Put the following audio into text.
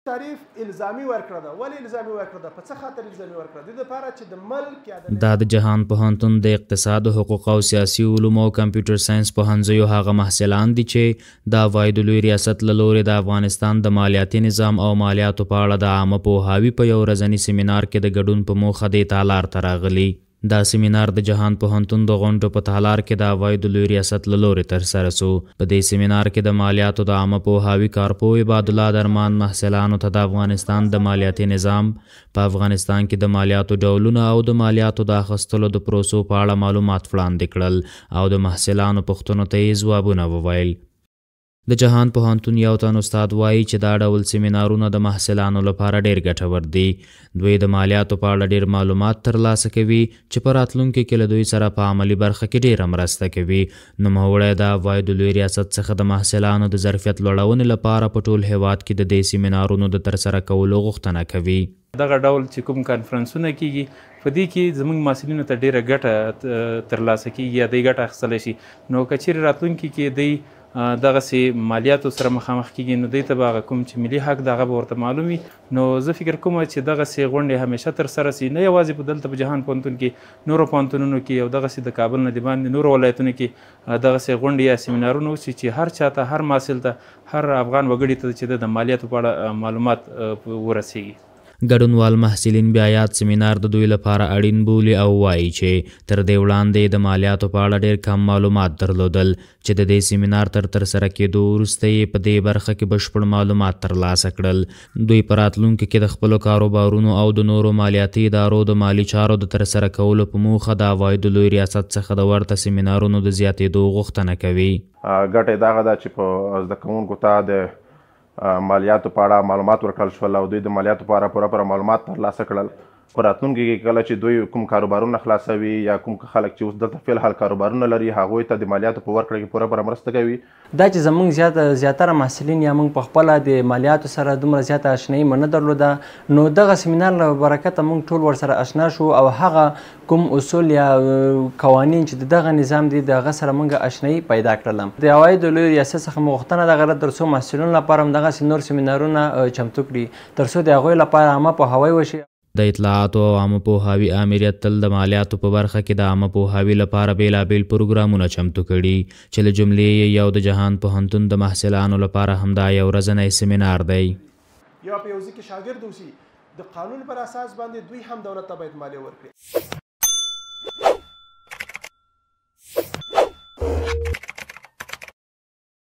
تعریف الزامي ورکړه ده. ولې الزامي ورکړه ده؟ په څه خاطر الزامي ورکړه؟ د دې لپاره چې د ملک یا دا د جهان پوهنتون د اقتصاد، حقوق او سیاسي علومو او کمپیوټر ساينس پوهنځیو هغه محصلان دي چې د عواید لوی ریاست له لورې د افغانستان د مالیاتي نظام او مالیاتو په اړه د عامه پوهاوي په یو ورځني سیمینار کې د ګډون په موخه دې تالار ته راغلي. دا سیمینار د جهان پوهنتون د غونډو په تالار کې د عواید لوی ریاست له لورې ترسره سو. په دې سیمینار کې د مالیاتو د عامه پوهاوي کارپوه عبادالله درمان محصلانو ته د افغانستان د مالیاتي نظام، په افغانستان کې د مالیاتو ډولونه او د مالیاتو د اخیستلو د پروسو په اړه معلومات وړاندې کړل او د محصلانو پوښتنو ته یې ځوابونه وویل. د جهان پوهنتون یو تن استاد وایي چې دا ډول سیمینارونه د محصلانو لپاره ډیر ګټور دي. دوی د مالیاتو په اړه ډیر معلومات ترلاسه کوي چې په راتلونکي کې له دوی سره په عملي برخه کې ډیره مرسته کوي. نوموړی د عوایدو لوی ریاست څخه د محصلانو د ظرفیت لوړونې لپاره په ټول هیواد کې د دې سیمینارونو د ترسره کولو غوښتنه کوي. دغه ډول چې کوم کانفرنسونه کیږي په دې کې زموږ محصلینو ته ډیره ګټه ترلاسه کیږي یا دوی ګټه اخیستلی شي. نو که چیرې راتلونکي کې دوی دغسې مالیاتو سره مخامخ کیږي نو دوی ته به هغه کوم چې ملي حق د هغه به ورته معلوم وي. نو زه فکر کوم چې دغسې غونډې همیشه ترسره سي، نه یوازې په دلته په جهان پوهنتون کې، نورو پوهنتونونو کې او دغسې د کابل نه د باندې نورو ولایتونو کې دغسې غونډې یا سیمینارونه وشي چې هر چا ته، هر محصل ته، هر افغان وګړي ته چې د مالیاتو په اړه معلومات ورسیږي. ګډونوال محصلین بیا یاد سیمینار د دوی لپاره اړین بولي او وایي چې تر دې وړاندې د مالیاتو په اړه ډېر کم معلومات درلودل، چې د دې سیمینار ترسره کېدو وروسته یې په دې برخه کې بشپړ معلومات ترلاسه کړل. دوی په راتلونکي کې د خپلو کاروبارونو او د نورو مالیاتي ادارو د مالي چارو د ترسره کولو په موخه د عوایدو لوی ریاست څخه د ورته سیمینارونو د زیاتېدو غوښتنه کوي. ګټه یې دغه ده چې په زده کوونکو ته د مالیاتو په اړه معلومات ورکړل شول او دوی د مالیاتو په اړه پوره معلومات ترلاسه کړل. په راتلونکي کې کله چې دوی کوم کاروبارونه خلاصوي یا کوم خلک چې اوس دلته فی الحال کاروبارونه لري، هغوی ته د مالیاتو په ورکړه کې پوره مرسته کوي. دا چې زموږ زیاتره محصلین یا موږ په خپله د مالیاتو سره دومره زیاته اشنایي مو نه درلوده، نو دغه سیمینار له برکته موږ ټول ورسره اشنا شو او هغه کوم اصول یا قوانین چې د دغه نظام دي د هغه سره موږ اشنایي پیدا کړله. د عوایدو لوی ریاست څخه مو غوښتنه دغه تر څو محصلینو لپاره هم دغسې نور سیمینارونه چمتو کړي تر څو د هغوی لپاره عامه پوهاوی وشي. د اطلاعاتو او عامه پوهاوي آمریت تل د مالیاتو په برخه کې د عامه پوهاوي لپاره بیلابیل پروګرامونه چمتو کړي، چې له جملې یو د جهان پوهنتون د محصلانو لپاره همدا یو ورځنی سیمینار دی. یا په یو ځای کې شاګرد اوسي، د قانون پر اساس باندې دوی هم دولت ته باید مالیه ورکړي.